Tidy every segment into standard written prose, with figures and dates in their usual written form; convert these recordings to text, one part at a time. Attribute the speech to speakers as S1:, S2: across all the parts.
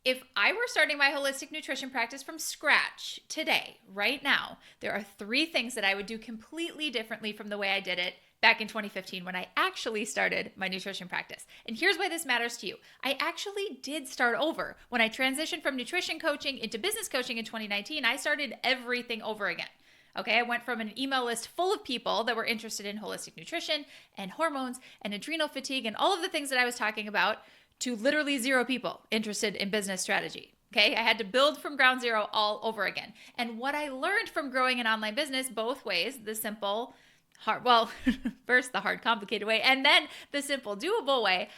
S1: if I were starting my holistic nutrition practice from scratch today, right now, there are 3 things that I would do completely differently from the way I did it back in 2015 when I actually started my nutrition practice. And here's why this matters to you. I actually did start over. When I transitioned from nutrition coaching into business coaching in 2019, I started everything over again. Okay, I went from an email list full of people that were interested in holistic nutrition and hormones and adrenal fatigue and all of the things that I was talking about to literally 0 people interested in business strategy. Okay, I had to build from ground zero all over again. And what I learned from growing an online business both ways, the simple, hard, well, first the hard, complicated way, and then the simple, doable way,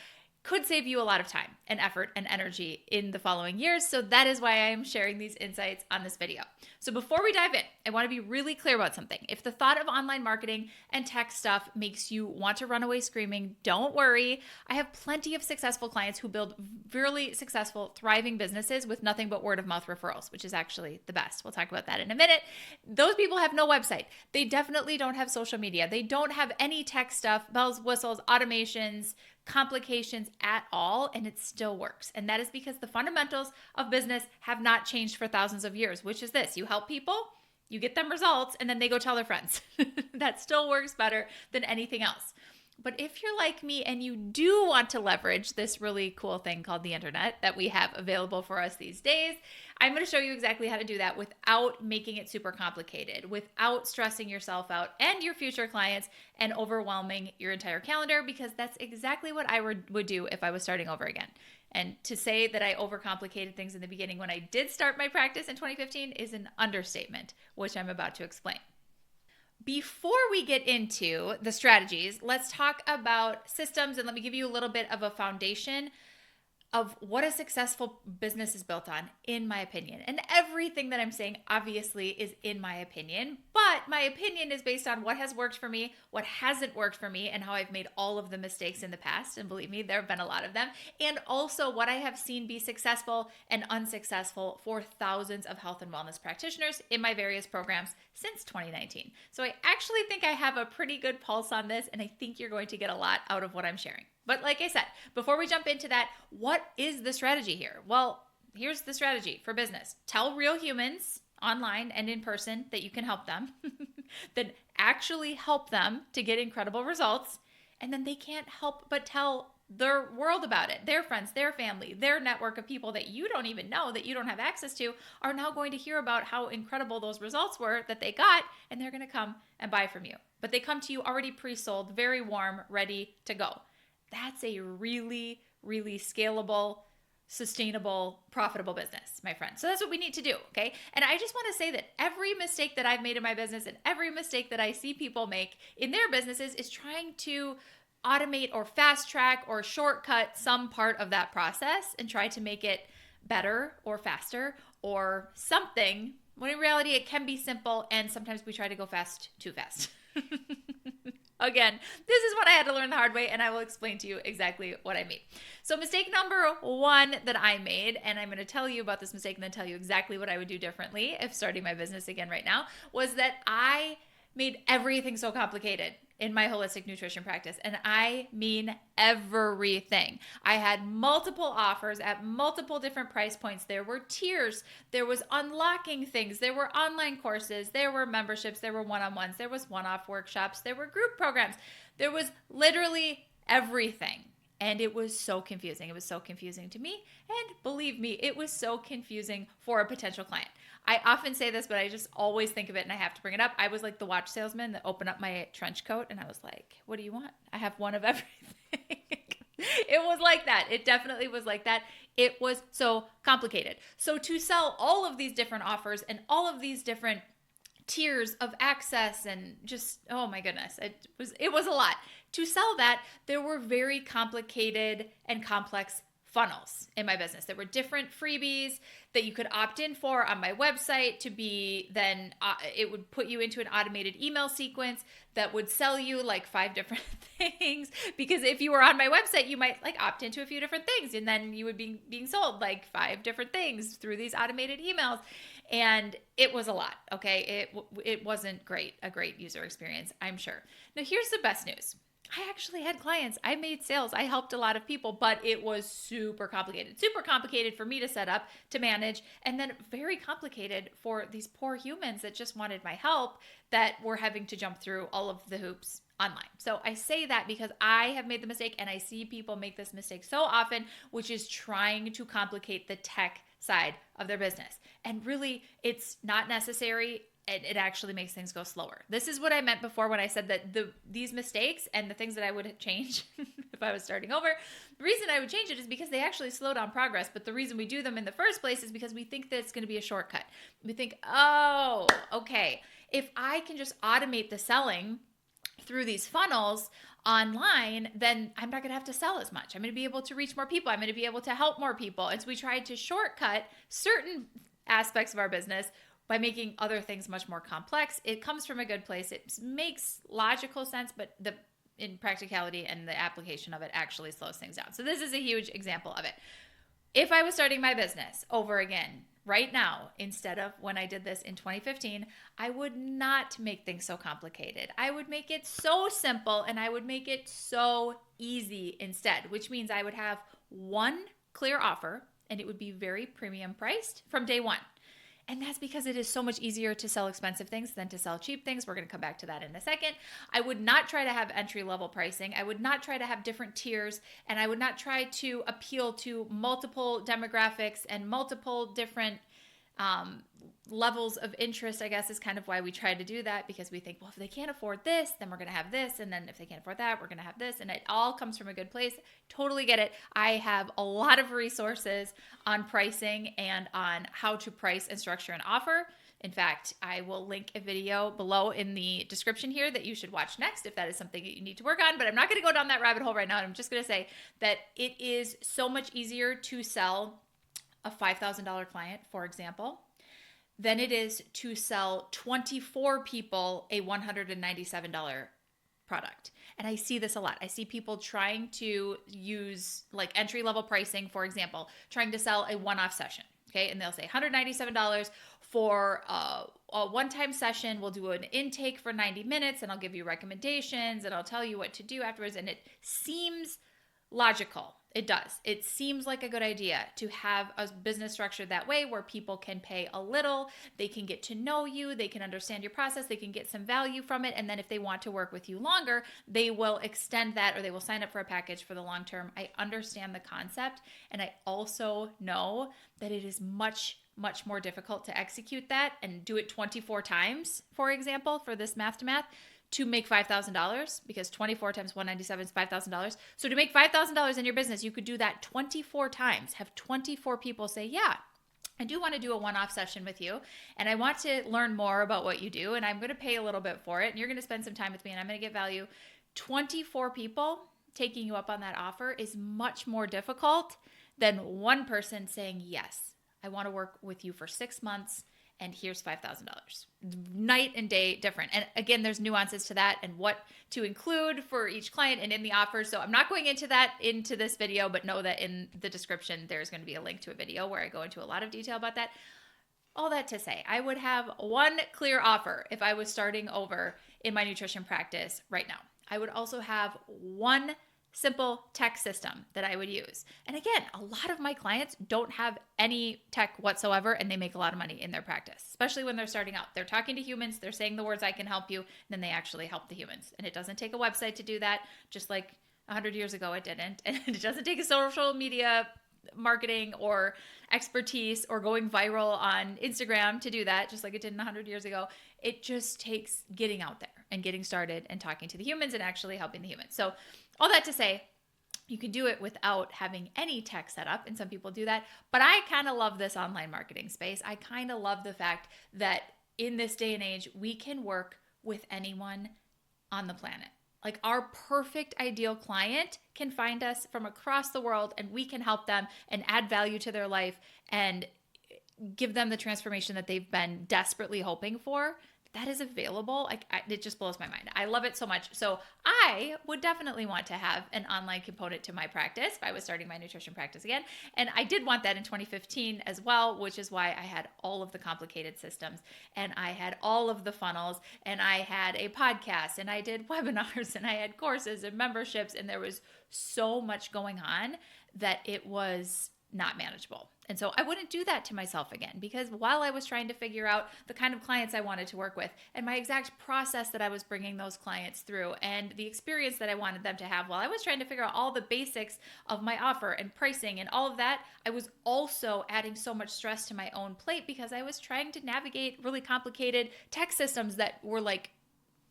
S1: could save you a lot of time and effort and energy in the following years. So that is why I am sharing these insights on this video. So before we dive in, I want to be really clear about something. If the thought of online marketing and tech stuff makes you want to run away screaming, don't worry. I have plenty of successful clients who build really successful, thriving businesses with nothing but word of mouth referrals, which is actually the best. We'll talk about that in a minute. Those people have no website. They definitely don't have social media. They don't have any tech stuff, bells, whistles, automations, complications at all, and it still works. And that is because the fundamentals of business have not changed for thousands of years, which is this: you help people, you get them results, and then they go tell their friends. That still works better than anything else. But if you're like me and you do want to leverage this really cool thing called the internet that we have available for us these days, I'm going to show you exactly how to do that without making it super complicated, without stressing yourself out and your future clients and overwhelming your entire calendar, because that's exactly what I would do if I was starting over again. And to say that I overcomplicated things in the beginning when I did start my practice in 2015 is an understatement, which I'm about to explain. Before we get into the strategies, let's talk about systems, and let me give you a little bit of a foundation of what a successful business is built on, in my opinion. And everything that I'm saying obviously is in my opinion, but my opinion is based on what has worked for me, what hasn't worked for me, and how I've made all of the mistakes in the past. And believe me, there have been a lot of them. And also what I have seen be successful and unsuccessful for thousands of health and wellness practitioners in my various programs since 2019. So I actually think I have a pretty good pulse on this, and I think you're going to get a lot out of what I'm sharing. But like I said, before we jump into that, what is the strategy here? Well, here's the strategy for business. Tell real humans online and in person that you can help them, then actually help them to get incredible results, and then they can't help but tell their world about it. Their friends, their family, their network of people that you don't even know, that you don't have access to, are now going to hear about how incredible those results were that they got, and they're going to come and buy from you. But they come to you already pre-sold, very warm, ready to go. That's a really, really scalable, sustainable, profitable business, my friend. So that's what we need to do, okay? And I just want to say that every mistake that I've made in my business and every mistake that I see people make in their businesses is trying to automate or fast track or shortcut some part of that process and try to make it better or faster or something, when in reality it can be simple, and sometimes we try to go fast too fast. Again, this is what I had to learn the hard way, and I will explain to you exactly what I mean. So mistake number 1 that I made, and I'm going to tell you about this mistake and then tell you exactly what I would do differently if starting my business again right now, was that I made everything so complicated in my holistic nutrition practice. And I mean everything. I had multiple offers at multiple different price points. There were tiers. There was unlocking things. There were online courses. There were memberships. There were one-on-ones. There was one-off workshops. There were group programs. There was literally everything. And it was so confusing. It was so confusing to me. And believe me, it was so confusing for a potential client. I often say this, but I just always think of it and I have to bring it up. I was like the watch salesman that opened up my trench coat and I was like, what do you want? I have one of everything. It was like that. It definitely was like that. It was so complicated. So to sell all of these different offers and all of these different tiers of access and just, oh my goodness, it was a lot. To sell that, there were very complicated and complex funnels in my business. There were different freebies that you could opt in for on my website to be then, it would put you into an automated email sequence that would sell you like 5 different things. Because if you were on my website, you might like opt into a few different things and then you would be being sold like 5 different things through these automated emails. And it was a lot, okay? It wasn't great, a great user experience, I'm sure. Now here's the best news. I actually had clients. I made sales. I helped a lot of people, but it was super complicated for me to set up, to manage, and then very complicated for these poor humans that just wanted my help that were having to jump through all of the hoops online. So I say that because I have made the mistake, and I see people make this mistake so often, which is trying to complicate the tech side of their business. And really, it's not necessary. It actually makes things go slower. This is what I meant before when I said that these mistakes and the things that I would change if I was starting over, the reason I would change it is because they actually slow down progress. But the reason we do them in the first place is because we think that it's going to be a shortcut. We think, oh, okay, if I can just automate the selling through these funnels online, then I'm not going to have to sell as much. I'm going to be able to reach more people. I'm going to be able to help more people. And so we tried to shortcut certain aspects of our business by making other things much more complex. It comes from a good place. It makes logical sense, but in practicality and the application of it actually slows things down. So this is a huge example of it. If I was starting my business over again right now, instead of when I did this in 2015, I would not make things so complicated. I would make it so simple, and I would make it so easy instead, which means I would have one clear offer, and it would be very premium priced from day one. And that's because it is so much easier to sell expensive things than to sell cheap things. We're going to come back to that in a second. I would not try to have entry-level pricing. I would not try to have different tiers, and I would not try to appeal to multiple demographics and multiple different levels of interest, I guess, is kind of why we try to do that, because we think, well, if they can't afford this, then we're going to have this. And then if they can't afford that, we're going to have this. And it all comes from a good place. Totally get it. I have a lot of resources on pricing and on how to price and structure an offer. In fact, I will link a video below in the description here that you should watch next if that is something that you need to work on. But I'm not going to go down that rabbit hole right now. I'm just going to say that it is so much easier to sell a $5,000 client, for example, than it is to sell 24 people a $197 product. And I see this a lot. I see people trying to use like entry-level pricing, for example, trying to sell a one-off session. Okay. And they'll say $197 for a one-time session. We'll do an intake for 90 minutes and I'll give you recommendations and I'll tell you what to do afterwards. And it seems logical. It does. It seems like a good idea to have a business structure that way, where people can pay a little, they can get to know you, they can understand your process, they can get some value from it. And then if they want to work with you longer, they will extend that, or they will sign up for a package for the long term. I understand the concept. And I also know that it is much more difficult to execute that and do it 24 times, for example, for this math to make $5,000, because 24 times 197 is $5,000. So to make $5,000 in your business, you could do that 24 times, have 24 people say, yeah, I do want to do a one-off session with you, and I want to learn more about what you do, and I'm going to pay a little bit for it, and you're going to spend some time with me, and I'm going to get value. 24 people taking you up on that offer is much more difficult than one person saying, yes, I want to work with you for 6 months, and here's $5,000. Night and day different. And again, there's nuances to that and what to include for each client and in the offer. So I'm not going into this video, but know that in the description, there's going to be a link to a video where I go into a lot of detail about that. All that to say, I would have one clear offer if I was starting over in my nutrition practice right now. I would also have one simple tech system that I would use. And again, a lot of my clients don't have any tech whatsoever, and they make a lot of money in their practice, especially when they're starting out. They're talking to humans, they're saying the words, I can help you, and then they actually help the humans. And it doesn't take a website to do that, just like 100 years ago it didn't. And it doesn't take a social media marketing or expertise or going viral on Instagram to do that, just like it did 100 years ago. It just takes getting out there and getting started and talking to the humans and actually helping the humans. So all that to say, you can do it without having any tech set up, and some people do that. But I kind of love this online marketing space. I kind of love the fact that in this day and age, we can work with anyone on the planet. Like, our perfect ideal client can find us from across the world, and we can help them and add value to their life and give them the transformation that they've been desperately hoping for. that is available, it just blows my mind. I love it so much. So I would definitely want to have an online component to my practice if I was starting my nutrition practice again. And I did want that in 2015 as well, which is why I had all of the complicated systems and I had all of the funnels and I had a podcast and I did webinars and I had courses and memberships, and there was so much going on that it was not manageable. And so I wouldn't do that to myself again, because while I was trying to figure out the kind of clients I wanted to work with and my exact process that I was bringing those clients through and the experience that I wanted them to have, while I was trying to figure out all the basics of my offer and pricing and all of that, I was also adding so much stress to my own plate because I was trying to navigate really complicated tech systems that were like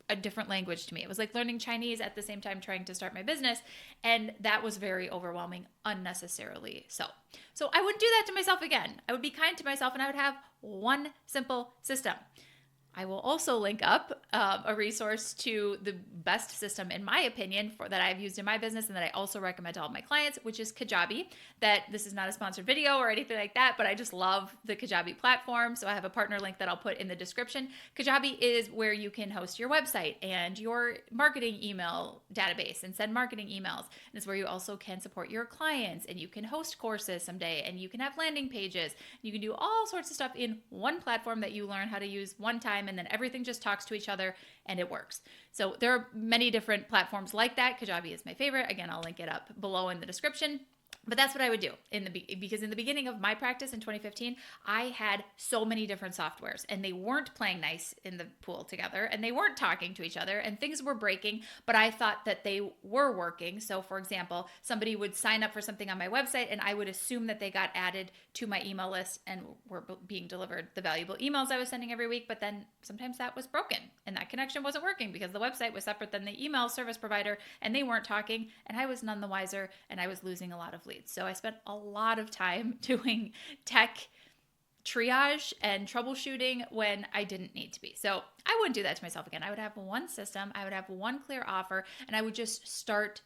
S1: a different language to me. It was like learning Chinese at the same time trying to start my business. And that was very overwhelming unnecessarily. So I wouldn't do that to myself again. I would be kind to myself and I would have one simple system. I will also link up a resource to the best system, in my opinion, that I've used in my business and that I also recommend to all of my clients, which is Kajabi. That this is not a sponsored video or anything like that, but I just love the Kajabi platform. So I have a partner link that I'll put in the description. Kajabi is where you can host your website and your marketing email database and send marketing emails. And it's where you also can support your clients and you can host courses someday and you can have landing pages. You can do all sorts of stuff in one platform that you learn how to use one time, and then everything just talks to each other and it works. So there are many different platforms like that. Kajabi is my favorite. Again, I'll link it up below in the description. But that's what I would do because in the beginning of my practice in 2015, I had so many different softwares and they weren't playing nice in the pool together and they weren't talking to each other and things were breaking, but I thought that they were working. So for example, somebody would sign up for something on my website and I would assume that they got added to my email list and were being delivered the valuable emails I was sending every week. But then sometimes that was broken and that connection wasn't working because the website was separate than the email service provider and they weren't talking and I was none the wiser and I was losing a lot of leads. So I spent a lot of time doing tech triage and troubleshooting when I didn't need to be. So I wouldn't do that to myself again. I would have one system, I would have one clear offer, and I would just start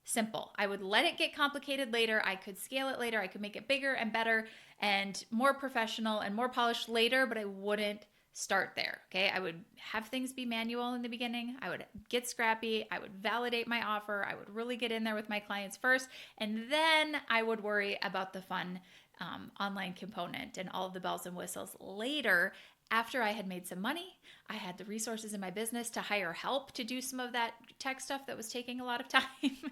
S1: simple. I would let it get complicated later. I could scale it later. I could make it bigger and better and more professional and more polished later, but I wouldn't start there. Okay. I would have things be manual in the beginning. I would get scrappy. I would validate my offer. I would really get in there with my clients first. And then I would worry about the fun online component and all of the bells and whistles later. After I had made some money, I had the resources in my business to hire help to do some of that tech stuff that was taking a lot of time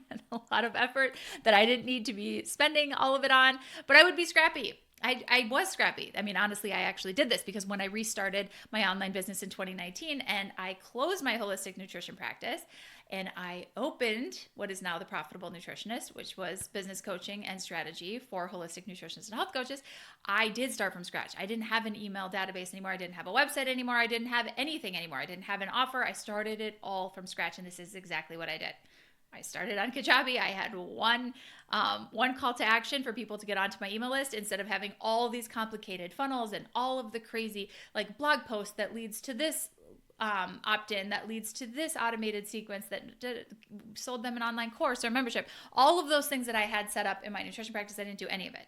S1: and a lot of effort that I didn't need to be spending all of it on, but I would be scrappy. I was scrappy. I mean, honestly, I actually did this because when I restarted my online business in 2019 and I closed my holistic nutrition practice and I opened what is now the Profitable Nutritionist, which was business coaching and strategy for holistic nutritionists and health coaches, I did start from scratch. I didn't have an email database anymore. I didn't have a website anymore. I didn't have anything anymore. I didn't have an offer. I started it all from scratch, and this is exactly what I did. I started on Kajabi. I had one call to action for people to get onto my email list instead of having all these complicated funnels and all of the crazy like blog post that leads to this opt-in that leads to this automated sequence that sold them an online course or membership. All of those things that I had set up in my nutrition practice, I didn't do any of it.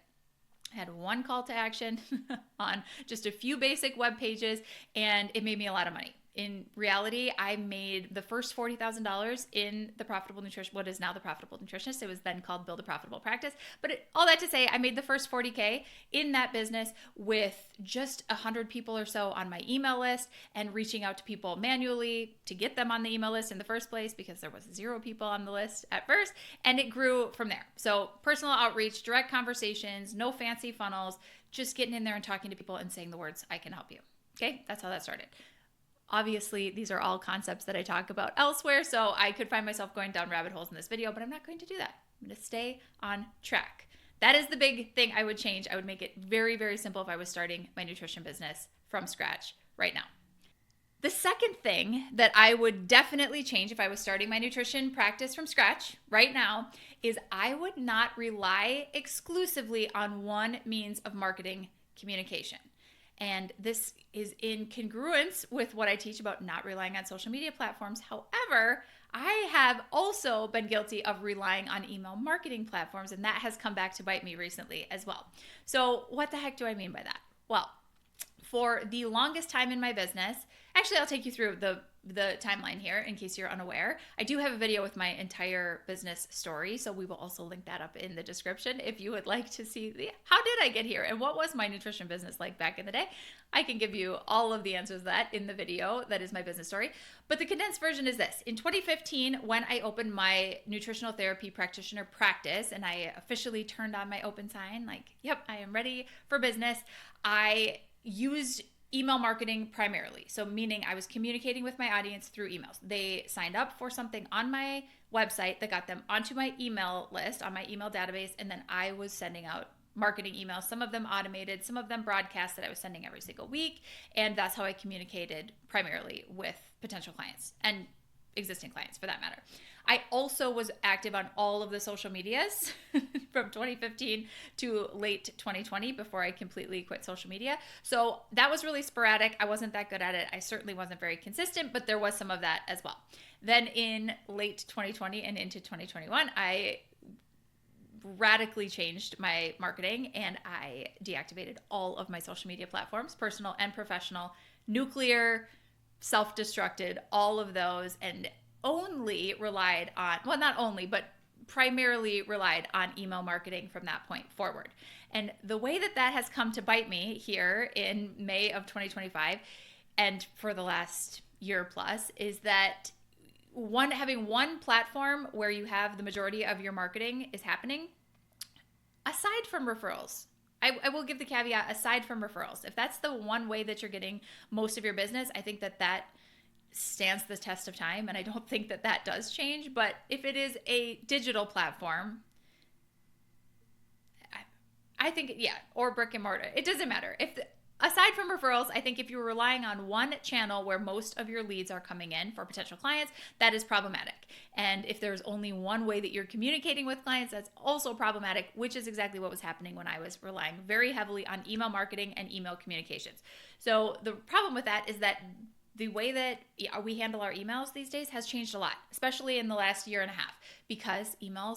S1: I had one call to action on just a few basic web pages, and it made me a lot of money. In reality, I made the first $40,000 in the Profitable Nutrition, what is now the Profitable Nutritionist. It was then called Build a Profitable Practice. But all that to say, I made the first $40K in that business with just 100 people or so on my email list and reaching out to people manually to get them on the email list in the first place because there was 0 people on the list at first. And it grew from there. So personal outreach, direct conversations, no fancy funnels, just getting in there and talking to people and saying the words, I can help you. Okay, that's how that started. Obviously, these are all concepts that I talk about elsewhere, so I could find myself going down rabbit holes in this video, but I'm not going to do that. I'm going to stay on track. That is the big thing I would change. I would make it very, very simple if I was starting my nutrition business from scratch right now. The second thing that I would definitely change if I was starting my nutrition practice from scratch right now is I would not rely exclusively on one means of marketing communication. And this is in congruence with what I teach about not relying on social media platforms. However, I have also been guilty of relying on email marketing platforms, and that has come back to bite me recently as well. So what the heck do I mean by that? Well, For the longest time in my business, actually, I'll take you through the timeline here in case you're unaware. I do have a video with my entire business story, so we will also link that up in the description if you would like to see how did I get here and what was my nutrition business like back in the day. I can give you all of the answers to that in the video that is my business story. But the condensed version is this. In 2015, when I opened my Nutritional Therapy Practitioner practice and I officially turned on my open sign, like, yep, I am ready for business, I used email marketing primarily. So meaning I was communicating with my audience through emails. They signed up for something on my website that got them onto my email list, on my email database, and then I was sending out marketing emails, some of them automated, some of them broadcast that I was sending every single week. And that's how I communicated primarily with potential clients and existing clients for that matter. I also was active on all of the social medias from 2015 to late 2020 before I completely quit social media. So that was really sporadic. I wasn't that good at it. I certainly wasn't very consistent, but there was some of that as well. Then in late 2020 and into 2021, I radically changed my marketing and I deactivated all of my social media platforms, personal and professional, nuclear, self-destructed, all of those, and only relied on, well, not only, but primarily relied on email marketing from that point forward. And the way that that has come to bite me here in May of 2025 and for the last year plus is that having one platform where you have the majority of your marketing is happening, aside from referrals. I will give the caveat, aside from referrals. If that's the one way that you're getting most of your business, I think that stands the test of time, and I don't think that does change. But if it is a digital platform, I think, yeah, or brick and mortar, it doesn't matter. Aside from referrals, I think if you're relying on one channel where most of your leads are coming in for potential clients, that is problematic. And if there's only one way that you're communicating with clients, that's also problematic, which is exactly what was happening when I was relying very heavily on email marketing and email communications. So the problem with that is that the way that we handle our emails these days has changed a lot, especially in the last year and a half, because email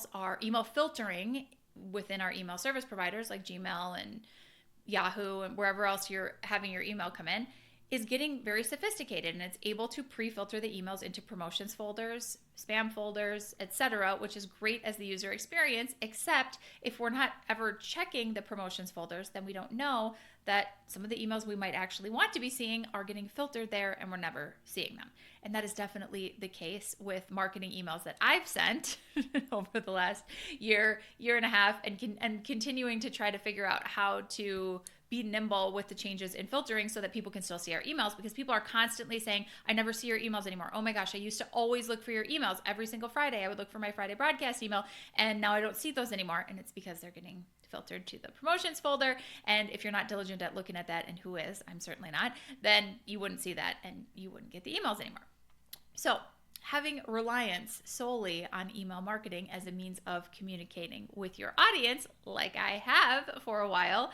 S1: filtering within our email service providers like Gmail and Yahoo and wherever else you're having your email come in is getting very sophisticated, and it's able to pre-filter the emails into promotions folders, spam folders, etc., which is great as the user experience, except if we're not ever checking the promotions folders, then we don't know that some of the emails we might actually want to be seeing are getting filtered there and we're never seeing them. And that is definitely the case with marketing emails that I've sent over the last year and a half, and continuing to try to figure out how to be nimble with the changes in filtering so that people can still see our emails, because people are constantly saying, I never see your emails anymore. Oh my gosh, I used to always look for your emails every single Friday. I would look for my Friday broadcast email, and now I don't see those anymore. And it's because they're getting filtered to the promotions folder. And if you're not diligent at looking at that, and who is, I'm certainly not, then you wouldn't see that and you wouldn't get the emails anymore. So having reliance solely on email marketing as a means of communicating with your audience, like I have for a while,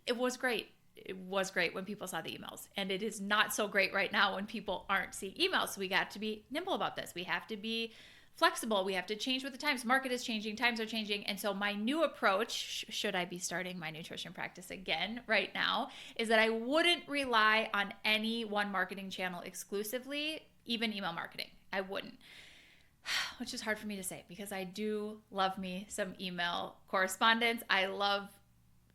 S1: it was great. It was great when people saw the emails, and it is not so great right now when people aren't seeing emails. So we got to be nimble about this. We have to be flexible. We have to change with the times. Market is changing, times are changing. And so my new approach, should I be starting my nutrition practice again right now, is that I wouldn't rely on any one marketing channel exclusively, even email marketing. I wouldn't. Which is hard for me to say because I do love me some email correspondence. I love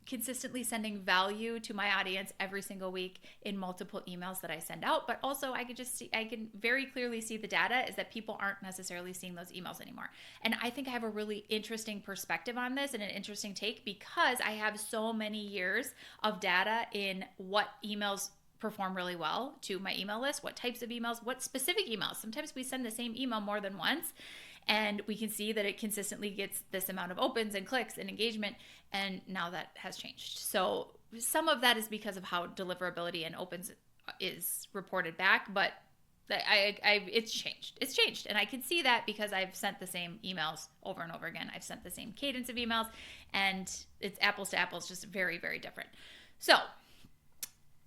S1: consistently sending value to my audience every single week in multiple emails that I send out. But also I can very clearly see the data is that people aren't necessarily seeing those emails anymore. And I think I have a really interesting perspective on this and an interesting take because I have so many years of data in what emails perform really well to my email list, what types of emails, what specific emails. Sometimes we send the same email more than once, and we can see that it consistently gets this amount of opens and clicks and engagement, and now that has changed. So some of that is because of how deliverability and opens is reported back, but it's changed. It's changed, and I can see that because I've sent the same emails over and over again. I've sent the same cadence of emails, and it's apples to apples, just very, very different. So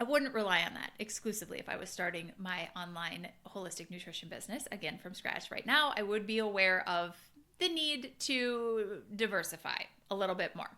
S1: I wouldn't rely on that exclusively if I was starting my online holistic nutrition business, again, from scratch right now. I would be aware of the need to diversify a little bit more.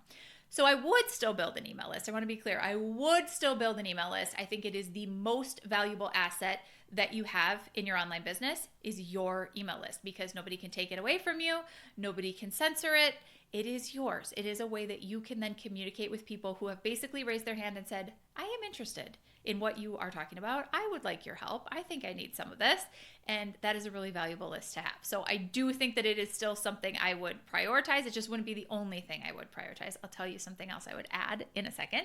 S1: So I would still build an email list. I want to be clear. I would still build an email list. I think it is the most valuable asset that you have in your online business is your email list, because nobody can take it away from you. Nobody can censor it. It is yours. It is a way that you can then communicate with people who have basically raised their hand and said, I am interested in what you are talking about. I would like your help. I think I need some of this. And that is a really valuable list to have. So I do think that it is still something I would prioritize. It just wouldn't be the only thing I would prioritize. I'll tell you something else I would add in a second.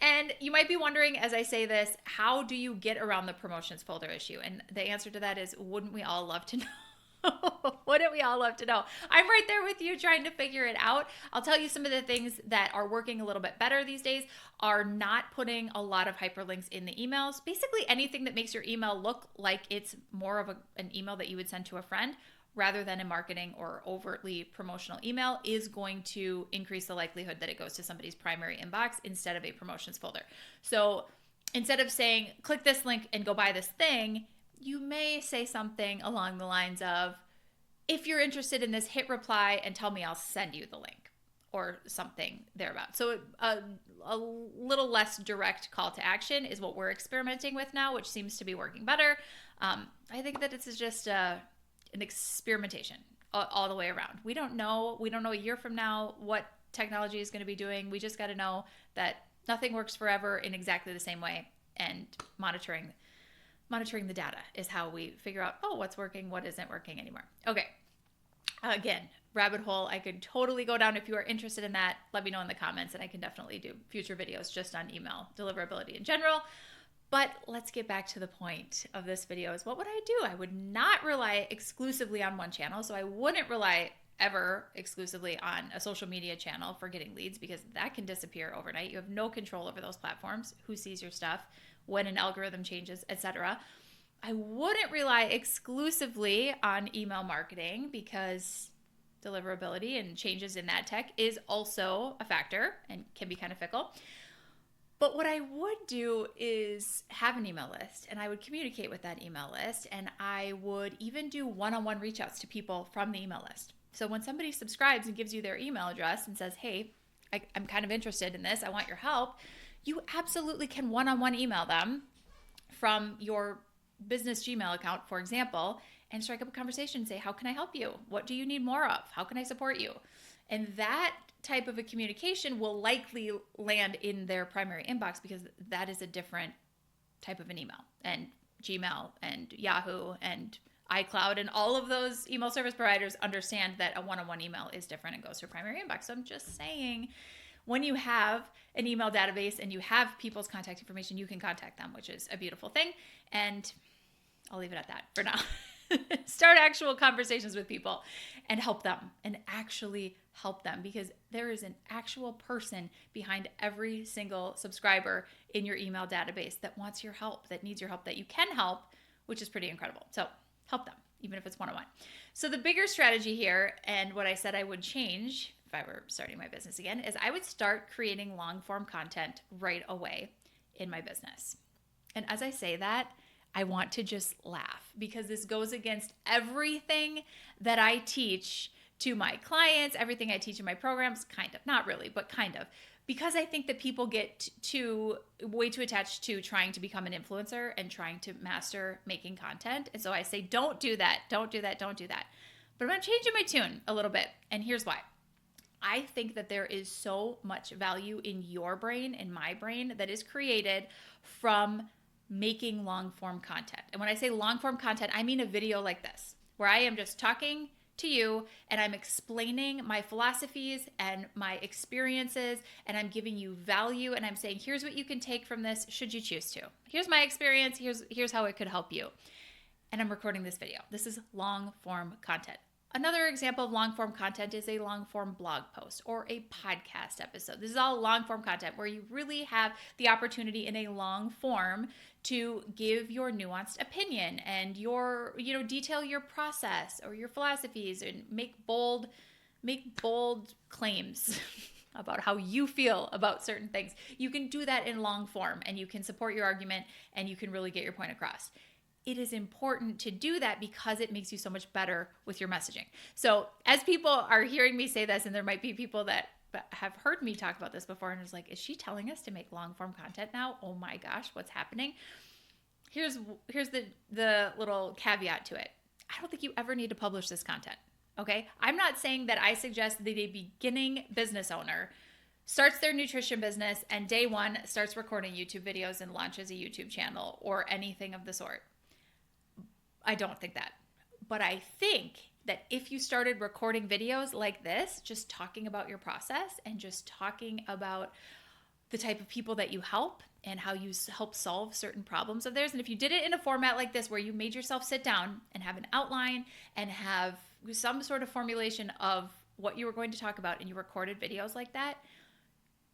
S1: And you might be wondering, as I say this, how do you get around the promotions folder issue? And the answer to that is, wouldn't we all love to know? Wouldn't we all love to know? I'm right there with you trying to figure it out. I'll tell you some of the things that are working a little bit better these days are not putting a lot of hyperlinks in the emails. Basically anything that makes your email look like it's more of an email that you would send to a friend rather than a marketing or overtly promotional email is going to increase the likelihood that it goes to somebody's primary inbox instead of a promotions folder. So instead of saying, click this link and go buy this thing, you may say something along the lines of, if you're interested in this, hit reply and tell me, I'll send you the link, or something thereabout. So a little less direct call to action is what we're experimenting with now, which seems to be working better. I think that this is just an experimentation all the way around. We don't know a year from now what technology is going to be doing. We just got to know that nothing works forever in exactly the same way, and monitoring the data is how we figure out, what's working, what isn't working anymore. Okay. Again, rabbit hole I could totally go down. If you are interested in that, let me know in the comments, and I can definitely do future videos just on email deliverability in general. But let's get back to the point of this video is, what would I do? I would not rely exclusively on one channel. So I wouldn't rely ever exclusively on a social media channel for getting leads, because that can disappear overnight. You have no control over those platforms, who sees your stuff, when an algorithm changes, etc. I wouldn't rely exclusively on email marketing, because deliverability and changes in that tech is also a factor and can be kind of fickle. But what I would do is have an email list, and I would communicate with that email list, and I would even do one-on-one reach outs to people from the email list. So when somebody subscribes and gives you their email address and says, hey, I'm kind of interested in this, I want your help, you absolutely can one-on-one email them from your business Gmail account, for example, and strike up a conversation and say, how can I help you? What do you need more of? How can I support you? And that type of a communication will likely land in their primary inbox, because that is a different type of an email. And Gmail and Yahoo and iCloud and all of those email service providers understand that a one-on-one email is different and goes to a primary inbox. So I'm just saying, when you have an email database and you have people's contact information, you can contact them, which is a beautiful thing. And I'll leave it at that for now. Start actual conversations with people and help them, and actually help them, because there is an actual person behind every single subscriber in your email database that wants your help, that needs your help, that you can help, which is pretty incredible. So help them, even if it's one-on-one. So the bigger strategy here, and what I said I would change if I were starting my business again, is I would start creating long-form content right away in my business. And as I say that, I want to just laugh, because this goes against everything that I teach to my clients, everything I teach in my programs, kind of, not really, but kind of, because I think that people get way too attached to trying to become an influencer and trying to master making content. And so I say, don't do that, don't do that, don't do that. But I'm changing my tune a little bit, and here's why. I think that there is so much value in your brain, in my brain, that is created from making long-form content. And when I say long-form content, I mean a video like this, where I am just talking to you and I'm explaining my philosophies and my experiences, and I'm giving you value, and I'm saying, here's what you can take from this should you choose to. Here's my experience, here's how it could help you. And I'm recording this video. This is long-form content. Another example of long-form content is a long-form blog post or a podcast episode. This is all long-form content where you really have the opportunity in a long form to give your nuanced opinion and detail your process or your philosophies, and make bold claims about how you feel about certain things. You can do that in long form, and you can support your argument, and you can really get your point across. It is important to do that because it makes you so much better with your messaging. So as people are hearing me say this, and there might be people that have heard me talk about this before and was like, is she telling us to make long form content now? Oh my gosh, what's happening? Here's the little caveat to it. I don't think you ever need to publish this content. Okay. I'm not saying that I suggest that a beginning business owner starts their nutrition business and day one starts recording YouTube videos and launches a YouTube channel or anything of the sort. I don't think that. But I think that if you started recording videos like this, just talking about your process and just talking about the type of people that you help and how you help solve certain problems of theirs. And if you did it in a format like this, where you made yourself sit down and have an outline and have some sort of formulation of what you were going to talk about, and you recorded videos like that,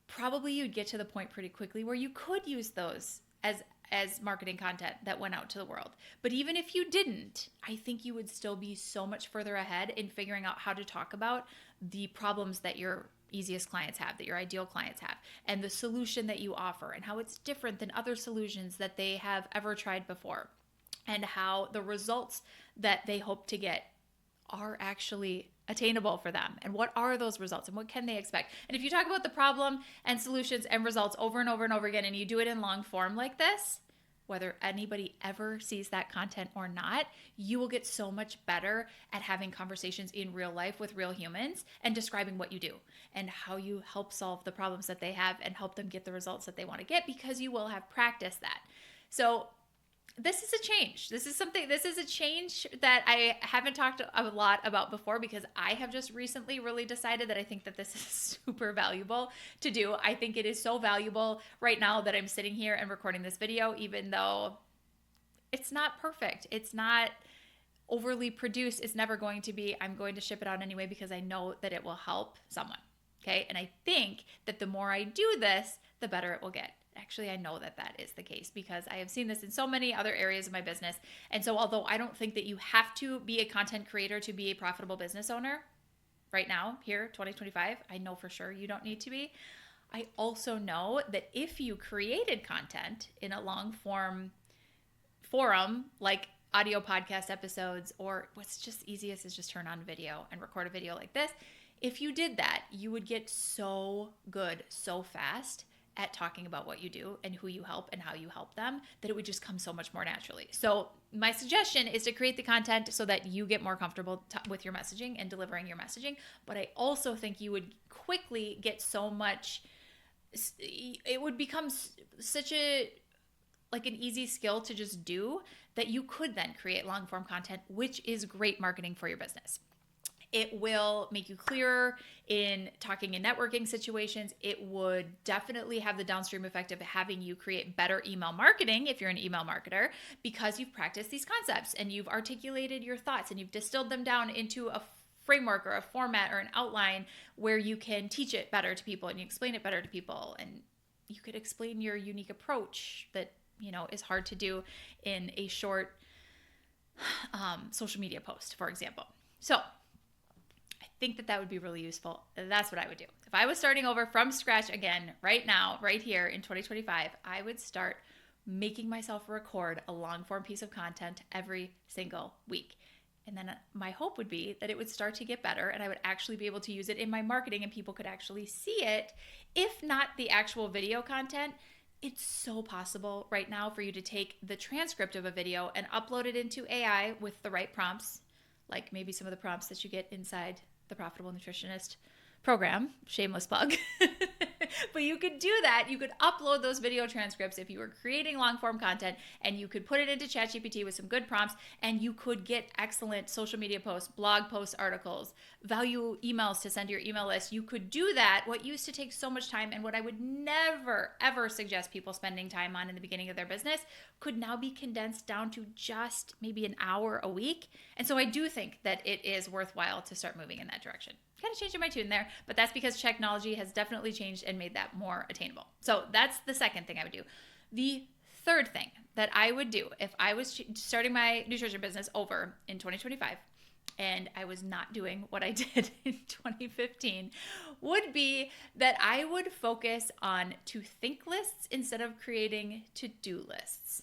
S1: probably you'd get to the point pretty quickly where you could use those as marketing content that went out to the world. But even if you didn't, I think you would still be so much further ahead in figuring out how to talk about the problems that your easiest clients have, that your ideal clients have, and the solution that you offer, and how it's different than other solutions that they have ever tried before, and how the results that they hope to get are actually attainable for them, and what are those results and what can they expect. And if you talk about the problem and solutions and results over and over and over again, and you do it in long form like this, whether anybody ever sees that content or not, you will get so much better at having conversations in real life with real humans and describing what you do and how you help solve the problems that they have and help them get the results that they want to get, because you will have practiced that. So this is a change. This is a change that I haven't talked a lot about before, because I have just recently really decided that I think that this is super valuable to do. I think it is so valuable right now that I'm sitting here and recording this video, even though it's not perfect. It's not overly produced. It's never going to be. I'm going to ship it out anyway because I know that it will help someone. Okay. And I think that the more I do this, the better it will get. Actually, I know that that is the case because I have seen this in so many other areas of my business. And so although I don't think that you have to be a content creator to be a profitable business owner right now, here, 2025, I know for sure you don't need to be. I also know that if you created content in a long form forum, like audio podcast episodes, or what's just easiest is just turn on video and record a video like this. If you did that, you would get so good so fast at talking about what you do and who you help and how you help them, that it would just come so much more naturally. So my suggestion is to create the content so that you get more comfortable with your messaging and delivering your messaging. But I also think you would quickly get so much, it would become such like an easy skill to just do, that you could then create long form content, which is great marketing for your business. It will make you clearer in talking and networking situations. It would definitely have the downstream effect of having you create better email marketing if you're an email marketer, because you've practiced these concepts and you've articulated your thoughts and you've distilled them down into a framework or a format or an outline where you can teach it better to people and you explain it better to people. And you could explain your unique approach that, you know, is hard to do in a short social media post, for example. So think that would be really useful. That's what I would do. If I was starting over from scratch again, right now, right here in 2025, I would start making myself record a long form piece of content every single week. And then my hope would be that it would start to get better and I would actually be able to use it in my marketing and people could actually see it. If not the actual video content, it's so possible right now for you to take the transcript of a video and upload it into AI with the right prompts, like maybe some of the prompts that you get inside the Profitable Nutritionist program, shameless plug. But you could do that. You could upload those video transcripts if you were creating long form content, and you could put it into ChatGPT with some good prompts, and you could get excellent social media posts, blog posts, articles, value emails to send to your email list. You could do that. What used to take so much time, and what I would never, ever suggest people spending time on in the beginning of their business, could now be condensed down to just maybe an hour a week. And so I do think that it is worthwhile to start moving in that direction. Kind of changing my tune there, but that's because technology has definitely changed and made that more attainable. So that's the second thing I would do. The third thing that I would do if I was starting my nutrition business over in 2025 and I was not doing what I did in 2015 would be that I would focus on to-think lists instead of creating to-do lists.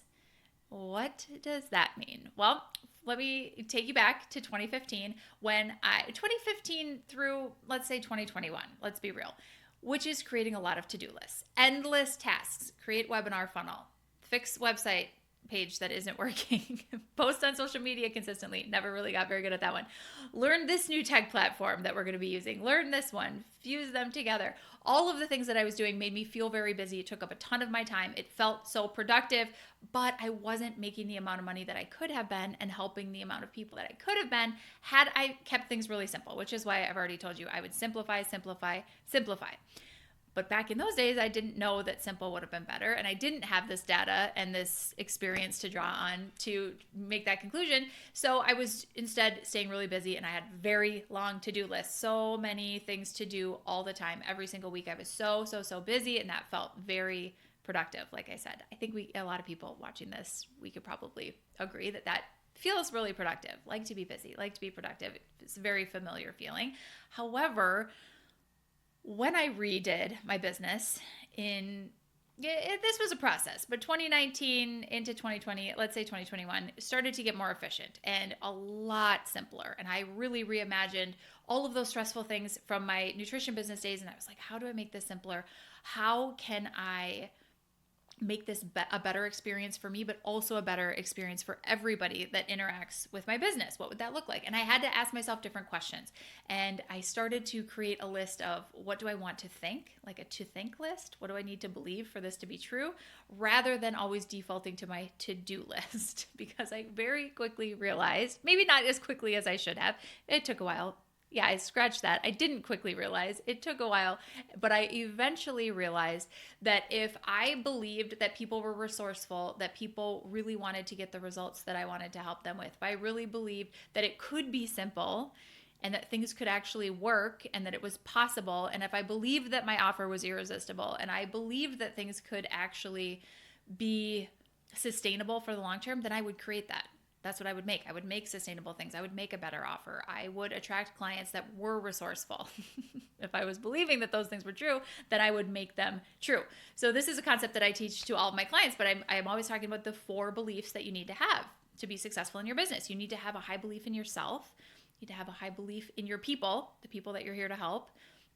S1: What does that mean? Well, let me take you back to 2015 2015 through, let's say 2021, let's be real, which is creating a lot of to-do lists, endless tasks, create webinar funnel, fix website page that isn't working, post on social media consistently, never really got very good at that one, learn this new tech platform that we're going to be using, learn this one, fuse them together. All of the things that I was doing made me feel very busy. It took up a ton of my time. It felt so productive, but I wasn't making the amount of money that I could have been and helping the amount of people that I could have been had I kept things really simple, which is why I've already told you I would simplify, simplify, simplify. But back in those days, I didn't know that simple would have been better. And I didn't have this data and this experience to draw on to make that conclusion. So I was instead staying really busy, and I had very long to-do lists, so many things to do all the time. Every single week I was so busy, and that felt very productive. Like I said, I think a lot of people watching this, we could probably agree that feels really productive. Like to be busy, like to be productive. It's a very familiar feeling. However, when I redid my business this was a process, but 2019 into 2020, let's say 2021, started to get more efficient and a lot simpler. And I really reimagined all of those stressful things from my nutrition business days. And I was like, how do I make this simpler? How can I make this a better experience for me, but also a better experience for everybody that interacts with my business? What would that look like? And I had to ask myself different questions. And I started to create a list of what do I want to think, like a to think list. What do I need to believe for this to be true? Rather than always defaulting to my to-do list, because I very quickly realized, maybe not as quickly as I should have, it took a while. Yeah, I scratched that. I didn't quickly realize. It took a while, but I eventually realized that if I believed that people were resourceful, that people really wanted to get the results that I wanted to help them with, if I really believed that it could be simple and that things could actually work and that it was possible, and if I believed that my offer was irresistible and I believed that things could actually be sustainable for the long term, then I would create that. That's what I would make. I would make sustainable things. I would make a better offer. I would attract clients that were resourceful. If I was believing that those things were true, then I would make them true. So this is a concept that I teach to all of my clients, but I'm always talking about the 4 beliefs that you need to have to be successful in your business. You need to have a high belief in yourself. You need to have a high belief in your people, the people that you're here to help,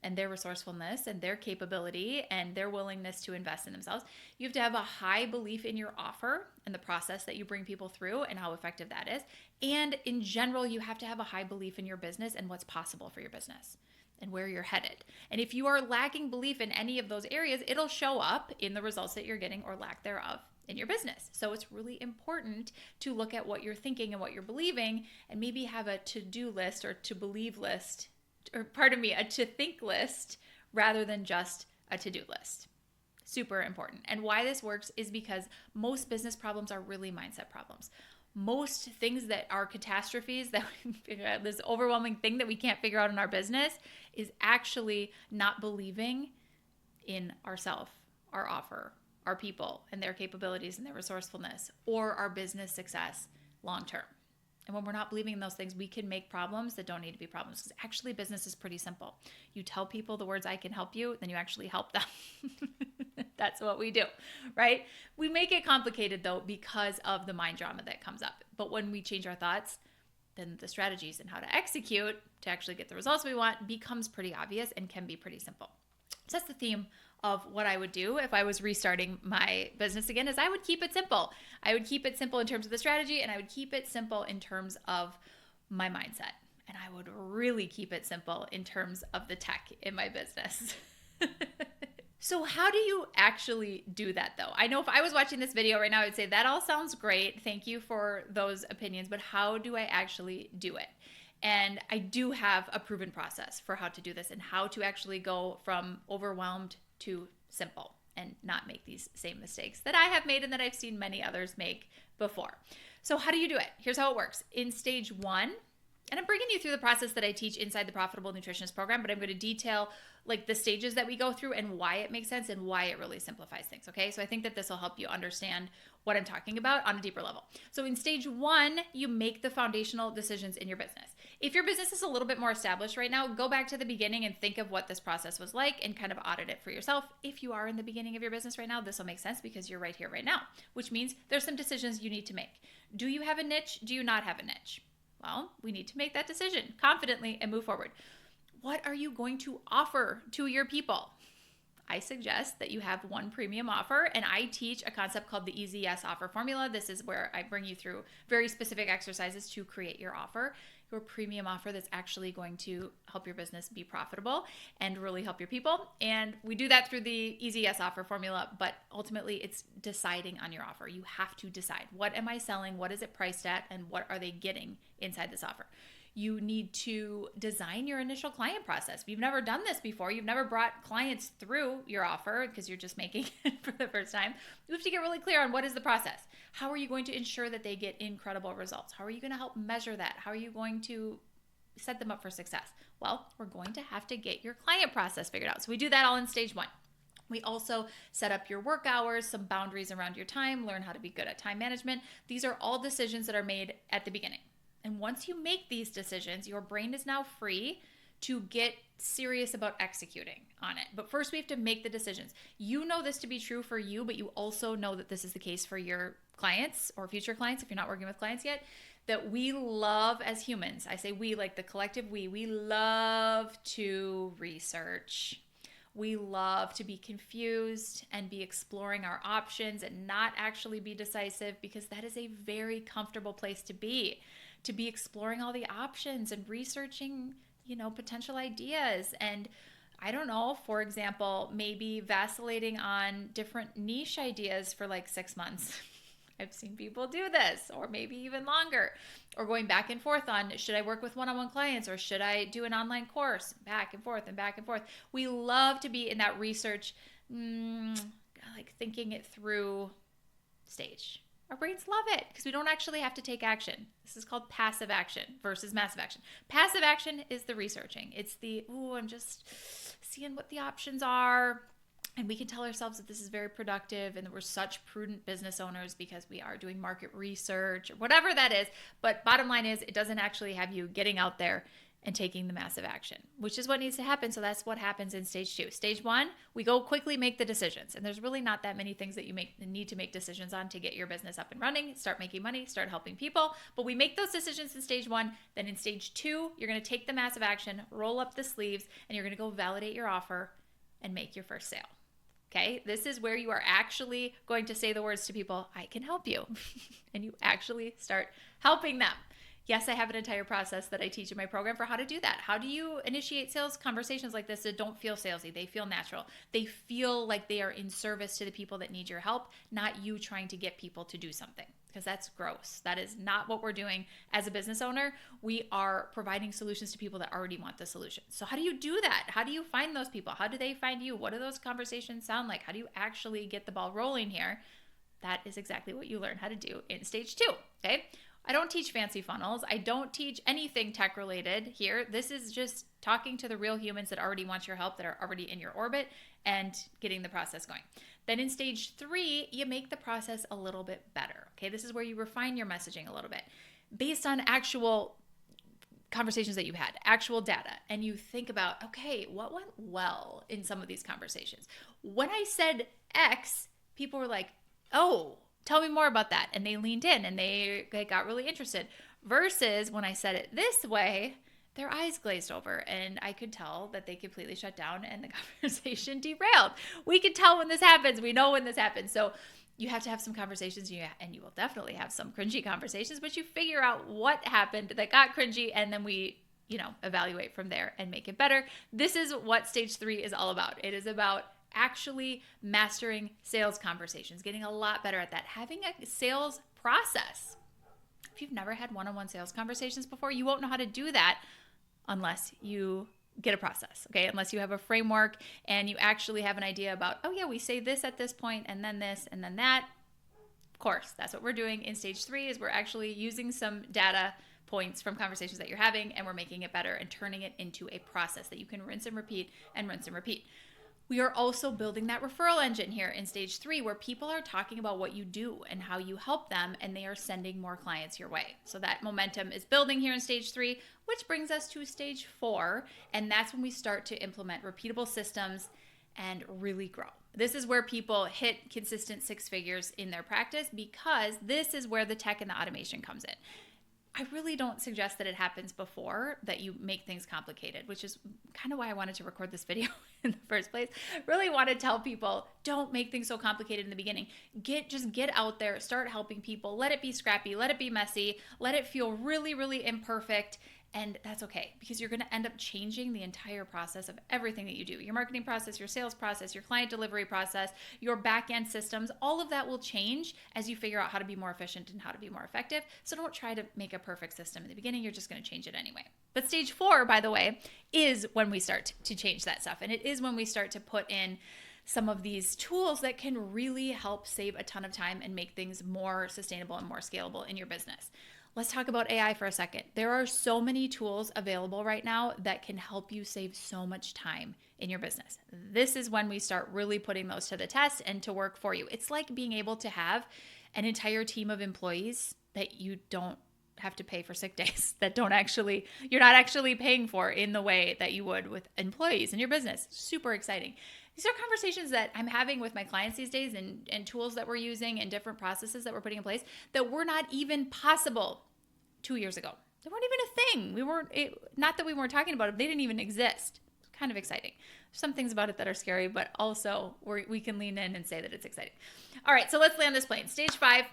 S1: and their resourcefulness and their capability and their willingness to invest in themselves. You have to have a high belief in your offer and the process that you bring people through and how effective that is. And in general, you have to have a high belief in your business and what's possible for your business and where you're headed. And if you are lacking belief in any of those areas, it'll show up in the results that you're getting or lack thereof in your business. So it's really important to look at what you're thinking and what you're believing, and maybe have a to-do list or to-believe list, or a to-think list rather than just a to-do list. Super important. And why this works is because most business problems are really mindset problems. Most things that are catastrophes, that this overwhelming thing that we can't figure out in our business, is actually not believing in ourselves, our offer, our people, and their capabilities and their resourcefulness, or our business success long term. And when we're not believing in those things, we can make problems that don't need to be problems. Because actually, business is pretty simple. You tell people the words, "I can help you," then you actually help them. That's what we do, right? We make it complicated, though, because of the mind drama that comes up. But when we change our thoughts, then the strategies and how to execute to actually get the results we want becomes pretty obvious and can be pretty simple. So that's the theme of what I would do if I was restarting my business again, is I would keep it simple. I would keep it simple in terms of the strategy, and I would keep it simple in terms of my mindset. And I would really keep it simple in terms of the tech in my business. So how do you actually do that, though? I know if I was watching this video right now, I would say, that all sounds great. Thank you for those opinions, but how do I actually do it? And I do have a proven process for how to do this and how to actually go from overwhelmed to simple and not make these same mistakes that I have made and that I've seen many others make before. So how do you do it? Here's how it works. In stage 1, And I'm bringing you through the process that I teach inside the Profitable Nutritionist program, but I'm going to detail like the stages that we go through and why it makes sense and why it really simplifies things. Okay. So I think that this will help you understand what I'm talking about on a deeper level. So in stage 1, you make the foundational decisions in your business. If your business is a little bit more established right now, go back to the beginning and think of what this process was like and kind of audit it for yourself. If you are in the beginning of your business right now, this will make sense because you're right here right now, which means there's some decisions you need to make. Do you have a niche? Do you not have a niche? Well, we need to make that decision confidently and move forward. What are you going to offer to your people? I suggest that you have one premium offer, and I teach a concept called the Easy Yes Offer Formula. This is where I bring you through very specific exercises to create your offer, your premium offer that's actually going to help your business be profitable and really help your people. And we do that through the Easy Yes Offer Formula, but ultimately it's deciding on your offer. You have to decide, what am I selling? What is it priced at? And what are they getting inside this offer? You need to design your initial client process. If you've never done this before, you've never brought clients through your offer because you're just making it for the first time, you have to get really clear on what is the process. How are you going to ensure that they get incredible results? How are you going to help measure that? How are you going to set them up for success? Well, we're going to have to get your client process figured out. So we do that all in stage 1. We also set up your work hours, some boundaries around your time, learn how to be good at time management. These are all decisions that are made at the beginning. And once you make these decisions, your brain is now free to get serious about executing on it. But first we have to make the decisions. You know this to be true for you, but you also know that this is the case for your clients or future clients if you're not working with clients yet, that we love as humans. I say we, like the collective we love to research. We love to be confused and be exploring our options and not actually be decisive, because that is a very comfortable place to be exploring all the options and researching, potential ideas. And I don't know, for example, maybe vacillating on different niche ideas for like 6 months. I've seen people do this, or maybe even longer, or going back and forth on, should I work with one-on-one clients or should I do an online course? Back and forth and back and forth. We love to be in that research, like thinking it through stage. Our brains love it because we don't actually have to take action. This is called passive action versus massive action. Passive action is the researching. It's the, I'm just seeing what the options are. And we can tell ourselves that this is very productive and that we're such prudent business owners because we are doing market research or whatever that is. But bottom line is, it doesn't actually have you getting out there and taking the massive action, which is what needs to happen. So that's what happens in stage 2. Stage 1, we go quickly make the decisions. And there's really not that many things that you need to make decisions on to get your business up and running, start making money, start helping people. But we make those decisions in stage 1. Then in stage 2, you're going to take the massive action, roll up the sleeves, and you're going to go validate your offer and make your first sale. Okay, this is where you are actually going to say the words to people, I can help you. And you actually start helping them. Yes, I have an entire process that I teach in my program for how to do that. How do you initiate sales conversations like this that don't feel salesy? They feel natural. They feel like they are in service to the people that need your help, not you trying to get people to do something, because that's gross. That is not what we're doing as a business owner. We are providing solutions to people that already want the solution. So how do you do that? How do you find those people? How do they find you? What do those conversations sound like? How do you actually get the ball rolling here? That is exactly what you learn how to do in stage 2, okay? I don't teach fancy funnels. I don't teach anything tech related here. This is just talking to the real humans that already want your help, that are already in your orbit, and getting the process going. Then in stage 3, you make the process a little bit better. Okay, this is where you refine your messaging a little bit based on actual conversations that you had, actual data, and you think about, okay, what went well in some of these conversations? When I said X, people were like, oh, tell me more about that. And they leaned in and they got really interested. Versus when I said it this way, their eyes glazed over and I could tell that they completely shut down and the conversation derailed. We can tell when this happens. We know when this happens. So you have to have some conversations, and you will definitely have some cringy conversations, but you figure out what happened that got cringy, and then we evaluate from there and make it better. This is what stage 3 is all about. It is about actually mastering sales conversations, getting a lot better at that, having a sales process. If you've never had one-on-one sales conversations before, you won't know how to do that unless you get a process, okay? Unless you have a framework and you actually have an idea about, oh yeah, we say this at this point and then this and then that. Of course, that's what we're doing in stage 3 is we're actually using some data, points from conversations that you're having, and we're making it better and turning it into a process that you can rinse and repeat and rinse and repeat. We are also building that referral engine here in stage 3, where people are talking about what you do and how you help them, and they are sending more clients your way. So that momentum is building here in stage 3, which brings us to stage 4. And that's when we start to implement repeatable systems and really grow. This is where people hit consistent 6 figures in their practice, because this is where the tech and the automation comes in. I really don't suggest that it happens before that you make things complicated, which is kind of why I wanted to record this video in the first place. Really want to tell people, don't make things so complicated in the beginning. Just get out there, start helping people. Let it be scrappy, let it be messy, let it feel really, really imperfect. And that's okay, because you're going to end up changing the entire process of everything that you do. Your marketing process, your sales process, your client delivery process, your back-end systems, all of that will change as you figure out how to be more efficient and how to be more effective. So don't try to make a perfect system in the beginning. You're just going to change it anyway. But stage 4, by the way, is when we start to change that stuff. And it is when we start to put in some of these tools that can really help save a ton of time and make things more sustainable and more scalable in your business. Let's talk about AI for a second. There are so many tools available right now that can help you save so much time in your business. This is when we start really putting those to the test and to work for you. It's like being able to have an entire team of employees that you don't have to pay for sick days, that you're not actually paying for in the way that you would with employees in your business. Super exciting. These are conversations that I'm having with my clients these days, and tools that we're using and different processes that we're putting in place that were not even possible 2 years ago. They weren't even a thing. Not that we weren't talking about it, they didn't even exist. It's kind of exciting. There's some things about it that are scary, but also we can lean in and say that it's exciting. All right, so let's land this plane. Stage 5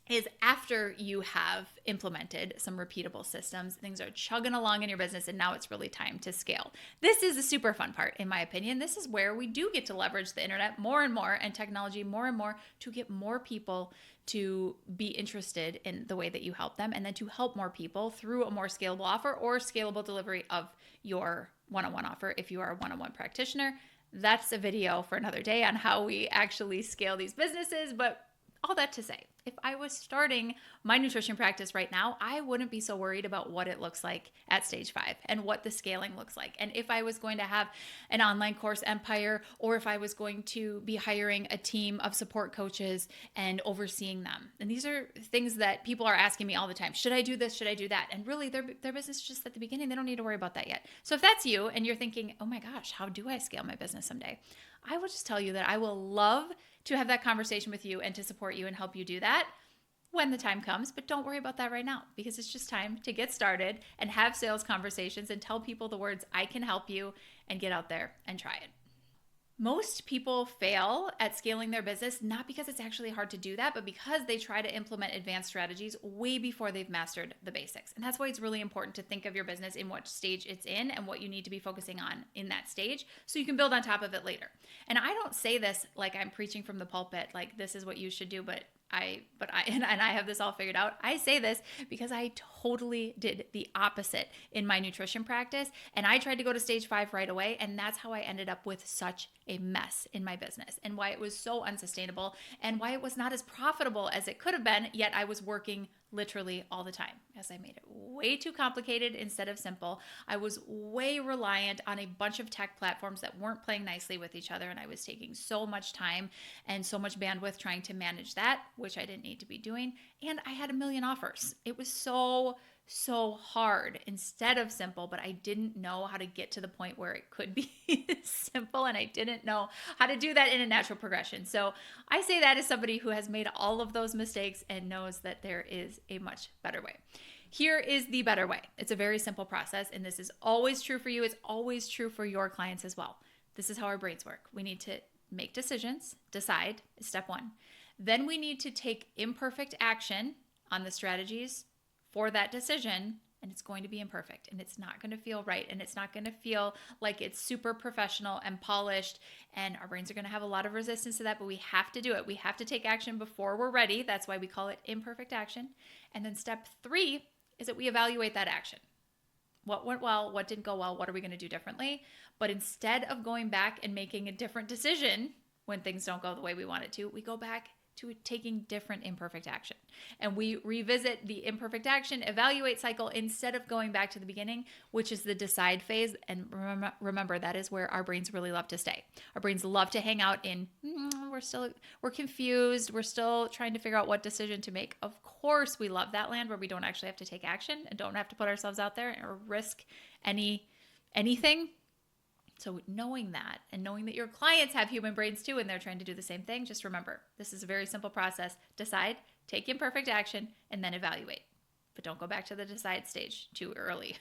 S1: is after you have implemented some repeatable systems, things are chugging along in your business, and now it's really time to scale. This is the super fun part, in my opinion. This is where we do get to leverage the internet more and more and technology more and more to get more people to be interested in the way that you help them, and then to help more people through a more scalable offer or scalable delivery of your one-on-one offer if you are a one-on-one practitioner. That's a video for another day on how we actually scale these businesses, but all that to say, if I was starting my nutrition practice right now, I wouldn't be so worried about what it looks like at stage 5 and what the scaling looks like. And if I was going to have an online course empire, or if I was going to be hiring a team of support coaches and overseeing them. And these are things that people are asking me all the time. Should I do this? Should I do that? And really their business is just at the beginning. They don't need to worry about that yet. So if that's you and you're thinking, oh my gosh, how do I scale my business someday? I will just tell you that I will love to have that conversation with you and to support you and help you do that when the time comes. But don't worry about that right now, because it's just time to get started and have sales conversations and tell people the words, I can help you, and get out there and try it. Most people fail at scaling their business, not because it's actually hard to do that, but because they try to implement advanced strategies way before they've mastered the basics. And that's why it's really important to think of your business in what stage it's in and what you need to be focusing on in that stage so you can build on top of it later. And I don't say this like I'm preaching from the pulpit, like this is what you should do, but I have this all figured out. I say this because I totally did the opposite in my nutrition practice, and I tried to go to stage 5 right away, and that's how I ended up with such a mess in my business, and why it was so unsustainable, and why it was not as profitable as it could have been, yet I was working literally all the time, as I made it way too complicated instead of simple. I was way reliant on a bunch of tech platforms that weren't playing nicely with each other, and I was taking so much time and so much bandwidth trying to manage that, which I didn't need to be doing, and I had a million offers. It was so hard instead of simple, but I didn't know how to get to the point where it could be simple, and I didn't know how to do that in a natural progression. So I say that as somebody who has made all of those mistakes and knows that there is a much better way. Here is the better way. It's a very simple process, and this is always true for you. It's always true for your clients as well. This is how our brains work. We need to make decisions, decide is step 1. Then we need to take imperfect action on the strategies for that decision, and it's going to be imperfect, and it's not going to feel right, and it's not going to feel like it's super professional and polished, and our brains are going to have a lot of resistance to that, but we have to do it. We have to take action before we're ready. That's why we call it imperfect action. And then step 3 is that we evaluate that action. What went well? What didn't go well? What are we going to do differently? But instead of going back and making a different decision when things don't go the way we want it to, we go back to taking different imperfect action. And we revisit the imperfect action, evaluate cycle instead of going back to the beginning, which is the decide phase. And remember, that is where our brains really love to stay. Our brains love to hang out in, we're confused. We're still trying to figure out what decision to make. Of course, we love that land where we don't actually have to take action and don't have to put ourselves out there or risk anything. So knowing that and knowing that your clients have human brains too and they're trying to do the same thing, just remember, this is a very simple process. Decide, take imperfect action, and then evaluate. But don't go back to the decide stage too early.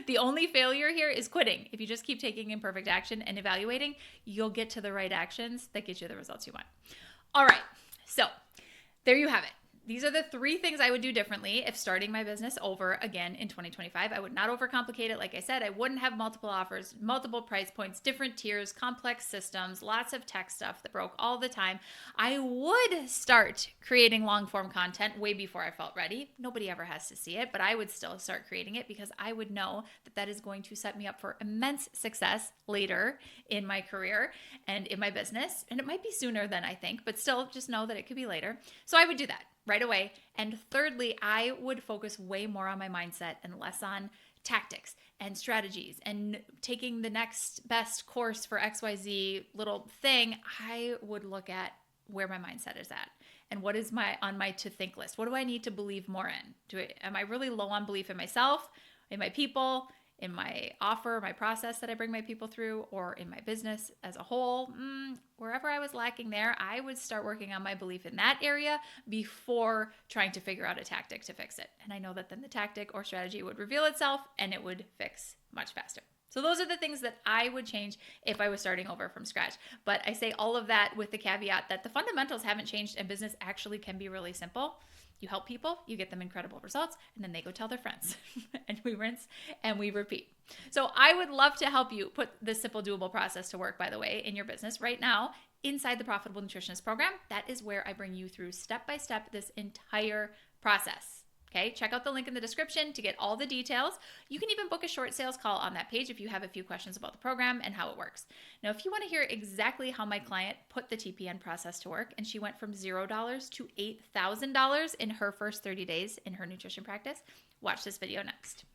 S1: The only failure here is quitting. If you just keep taking imperfect action and evaluating, you'll get to the right actions that get you the results you want. All right, so there you have it. These are the 3 things I would do differently if starting my business over again in 2025. I would not overcomplicate it. Like I said, I wouldn't have multiple offers, multiple price points, different tiers, complex systems, lots of tech stuff that broke all the time. I would start creating long form content way before I felt ready. Nobody ever has to see it, but I would still start creating it because I would know that that is going to set me up for immense success later in my career and in my business. And it might be sooner than I think, but still just know that it could be later. So I would do that right away. And thirdly, I would focus way more on my mindset and less on tactics and strategies and taking the next best course for XYZ little thing. I would look at where my mindset is at and what is on my to think list. What do I need to believe more in? Am I really low on belief in myself, in my people, in my offer, my process that I bring my people through, or in my business as a whole? Wherever I was lacking there, I would start working on my belief in that area before trying to figure out a tactic to fix it. And I know that then the tactic or strategy would reveal itself and it would fix much faster. So those are the things that I would change if I was starting over from scratch. But I say all of that with the caveat that the fundamentals haven't changed and business actually can be really simple. You help people, you get them incredible results, and then they go tell their friends. And we rinse and we repeat. So I would love to help you put this simple, doable process to work, by the way, in your business right now inside the Profitable Nutritionist program. That is where I bring you through step-by-step this entire process. Okay, check out the link in the description to get all the details. You can even book a short sales call on that page if you have a few questions about the program and how it works. Now, if you want to hear exactly how my client put the TPN process to work and she went from $0 to $8,000 in her first 30 days in her nutrition practice, watch this video next.